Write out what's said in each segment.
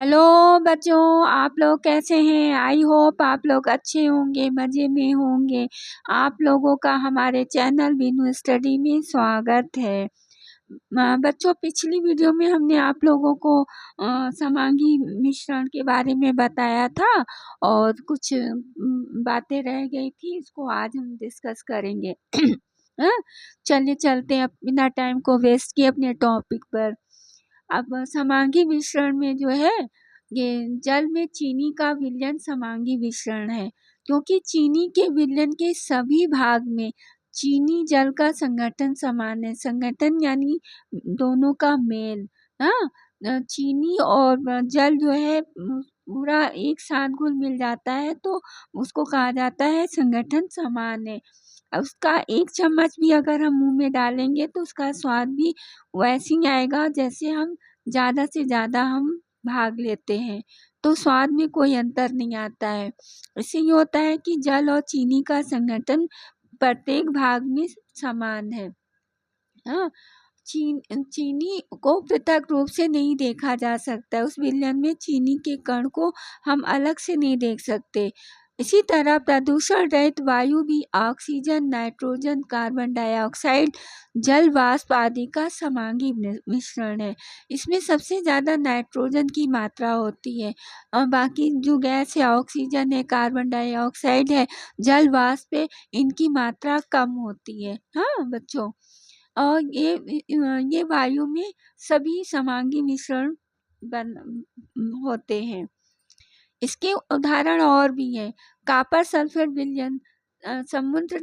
Hello बच्चों, आप लोग कैसे हैं? आई होप आप लोग अच्छे होंगे, मज़े में होंगे। आप लोगों का हमारे चैनल बिनु स्टडी में स्वागत है। बच्चों, पिछली वीडियो में हमने आप लोगों को समांगी मिश्रण के बारे में बताया था और कुछ बातें रह गई थी, इसको आज हम डिस्कस करेंगे। हाँ, चलिए चलते हैं अब बिना टाइम को वेस्ट किए अपने टॉपिक पर। अब समांगी मिश्रण में जो है ये जल में चीनी का विलयन समांगी मिश्रण है, क्योंकि चीनी के विलयन के सभी भाग में चीनी जल का संगठन समान है। संगठन यानी दोनों का मेल। हाँ, चीनी और जल जो है पूरा एक साथ घुल मिल जाता है तो उसको कहा जाता है संगठन समान है। उसका एक चम्मच भी अगर हम मुंह में डालेंगे तो उसका स्वाद भी वैसे ही आएगा जैसे हम ज़्यादा से ज़्यादा हम भाग लेते हैं, तो स्वाद में कोई अंतर नहीं आता है। इससे ये होता है कि जल और चीनी का संगठन प्रत्येक भाग में समान है। हाँ, चीनी को पृथक रूप से नहीं देखा जा सकता। उस विलयन में चीनी के कण को हम अलग से नहीं देख सकते। इसी तरह प्रदूषण रहित वायु भी ऑक्सीजन, नाइट्रोजन, कार्बन डाइऑक्साइड, जल वाष्प आदि का समांगी मिश्रण है। इसमें सबसे ज़्यादा नाइट्रोजन की मात्रा होती है और बाकी जो गैस है ऑक्सीजन है, कार्बन डाइऑक्साइड है, जल वाष्प है, इनकी मात्रा कम होती है। हाँ बच्चों, और ये वायु में सभी समांगी मिश्रण बन होते हैं। इसके उदाहरण और भी हैं। कॉपर सल्फेट विलयन, समुद्र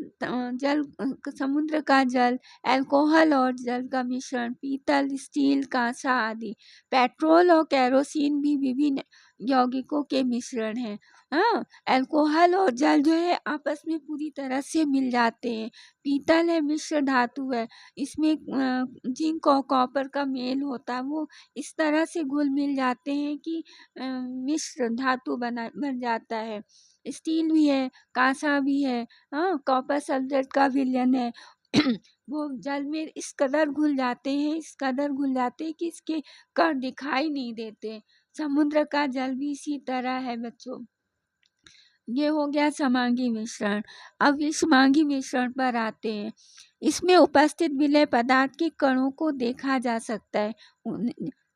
का जल, अल्कोहल और जल का मिश्रण, पीतल, स्टील, कांसा आदि। पेट्रोल और केरोसिन भी विभिन्न यौगिकों के मिश्रण हैं। हाँ, अल्कोहल और जल जो है आपस में पूरी तरह से मिल जाते हैं। पीतल है मिश्र धातु है, इसमें जिंक और कॉपर का मेल होता है, वो इस तरह से घुल मिल जाते हैं कि मिश्र धातु बन जाता है। स्टील भी है, कांसा भी है। हाँ, कॉपर सल्फेट का विलयन है। वो जल में इस कदर घुल जाते हैं, इस कदर घुल जाते हैं कि इसके कण दिखाई नहीं देते। समुद्र का जल भी इसी तरह है बच्चों। ये हो गया समांगी मिश्रण। अब विषमांगी मिश्रण पर आते हैं। इसमें उपस्थित विलय पदार्थ के कणों को देखा जा सकता है।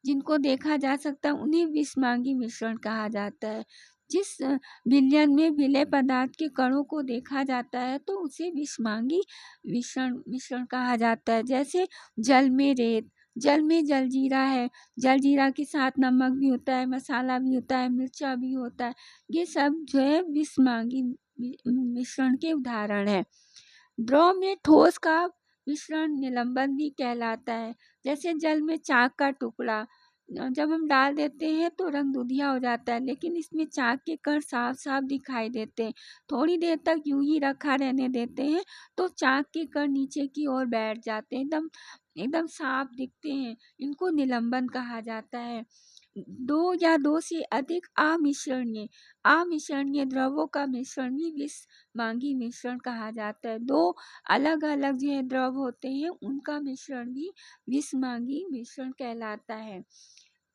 जिनको देखा जा सकता है उन्हें विषमांगी मिश्रण कहा जाता है। जिस विलयन में विलय पदार्थ के कणों को देखा जाता है तो उसे विषमांगी मिश्रण कहा जाता है। जैसे जल में रेत, जल में जलजीरा है, जलजीरा के साथ नमक भी होता है, मसाला भी होता है, मिर्चा भी होता है। ये सब जो है विषमांगी मिश्रण के उदाहरण है। द्रव में ठोस का मिश्रण निलंबन भी कहलाता है। जैसे जल में चाक का टुकड़ा जब हम डाल देते हैं तो रंग दुधिया हो जाता है, लेकिन इसमें चाक के कण साफ साफ दिखाई देते हैं। थोड़ी देर तक यूं ही रखा रहने देते हैं तो चाक के कण नीचे की ओर बैठ जाते हैं, एकदम एकदम साफ दिखते हैं। इनको निलंबन कहा जाता है। दो या दो से अधिक अमिश्रणीय द्रवों का मिश्रण भी विषमांगी मिश्रण कहा जाता है। दो अलग अलग जो है द्रव होते हैं उनका मिश्रण भी विषमांगी मिश्रण कहलाता है।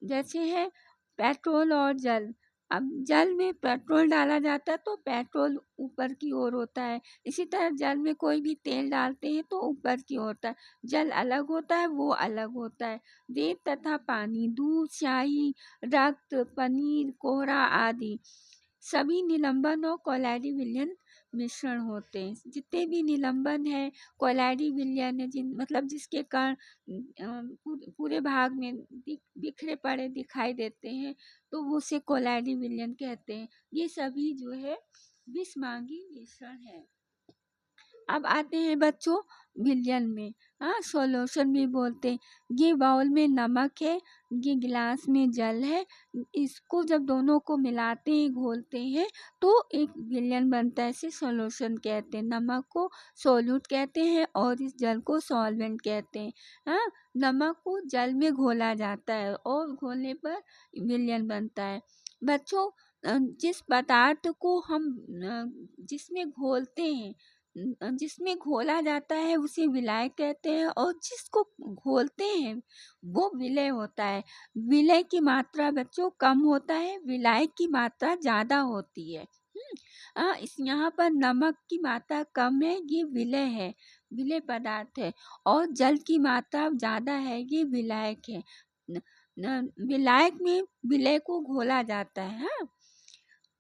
जैसे है पेट्रोल और जल। अब जल में पेट्रोल डाला जाता है तो पेट्रोल ऊपर की ओर होता है। इसी तरह जल में कोई भी तेल डालते हैं तो ऊपर की ओर होता है। जल अलग होता है, वो अलग होता है। रेत तथा पानी, दूध, स्याही, रक्त, पनीर, कोहरा आदि सभी निलंबन और कोलैरी विलयन मिश्रण होते हैं। जितने भी निलंबन है, कोलैरी विलयन है, मतलब जिसके कारण पूरे भाग में बिखरे पड़े दिखाई देते हैं तो वो उसे कोलैरी विलयन कहते हैं। ये सभी जो है विषमांगी मिश्रण है। अब आते हैं बच्चों विलयन में। हाँ, सॉल्यूशन भी बोलते हैं। ये बाउल में नमक है, ये गिलास में जल है। इसको जब दोनों को मिलाते हैं, घोलते हैं तो एक विलयन बनता है। इसे सॉल्यूशन कहते हैं। नमक को सोल्यूट कहते हैं और इस जल को सॉल्वेंट कहते हैं। हाँ, नमक को जल में घोला जाता है और घोलने पर विलयन बनता है। बच्चों, जिस पदार्थ को हम जिसमें घोलते हैं जिसमें घोला जाता है उसे विलाय कहते हैं, और जिसको घोलते हैं वो विलय होता है। विलय की मात्रा बच्चों कम होता है, विलाय की मात्रा ज़्यादा होती है। इस यहाँ पर नमक की मात्रा कम है, ये विलय है, विलय पदार्थ है, और जल की मात्रा ज़्यादा है, ये विलायक है। विलायक में विलय को घोला जाता है। हाँ,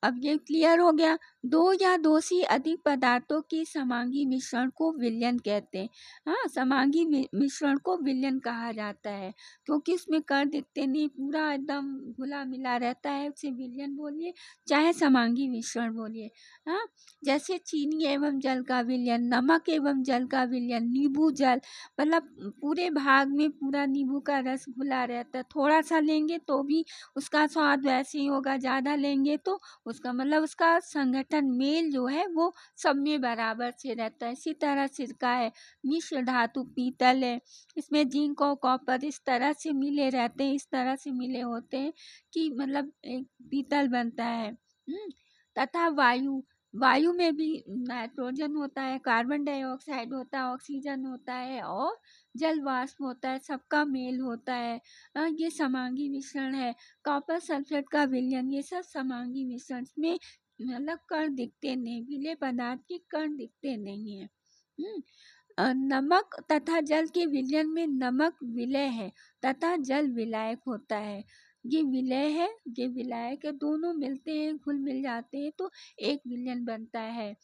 अब ये क्लियर हो गया। दो या दो से अधिक पदार्थों के समांगी मिश्रण को विलयन कहते हैं। हाँ, समांगी मिश्रण को विलयन कहा जाता है, क्योंकि उसमें कण दिखते नहीं, पूरा एकदम घुला मिला रहता है, उसे विलयन बोलिए चाहे समांगी मिश्रण बोलिए। हाँ, जैसे चीनी एवं जल का विलयन, नमक एवं जल का विलयन, नींबू जल, मतलब पूरे भाग में पूरा नींबू का रस घुला रहता है, थोड़ा सा लेंगे तो भी उसका स्वाद वैसे ही होगा, ज़्यादा लेंगे तो उसका मतलब उसका संगठन मेल जो है वो सब में बराबर से रहता है। इसी तरह सिरका है, मिश्र धातु पीतल है, इसमें जिंक और कॉपर इस तरह से मिले रहते हैं, इस तरह से मिले होते हैं कि मतलब एक पीतल बनता है। तथा वायु, वायु में भी नाइट्रोजन होता है, कार्बन डाइऑक्साइड होता है, ऑक्सीजन होता है और जल वाष्प होता है, सबका मेल होता है। ये समांगी मिश्रण है। कॉपर सल्फेट का विलयन, ये सब समांगी मिश्रण में मतलब कण दिखते नहीं, विलय पदार्थ के कण दिखते नहीं है। नमक तथा जल के विलयन में नमक विलय है तथा जल विलायक होता है। ये विलय है, ये विलायक है, दोनों मिलते हैं, घुल मिल जाते हैं तो एक विलयन बनता है।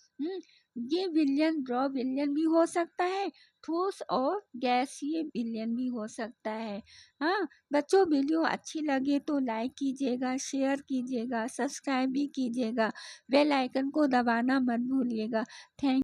ये विलयन द्रव विलयन भी हो सकता है, ठोस और गैसीय विलयन भी हो सकता है। हाँ बच्चों, वीडियो अच्छी लगे तो लाइक कीजिएगा, शेयर कीजिएगा, सब्सक्राइब भी कीजिएगा, बेल आइकन को दबाना मत भूलिएगा। थैंक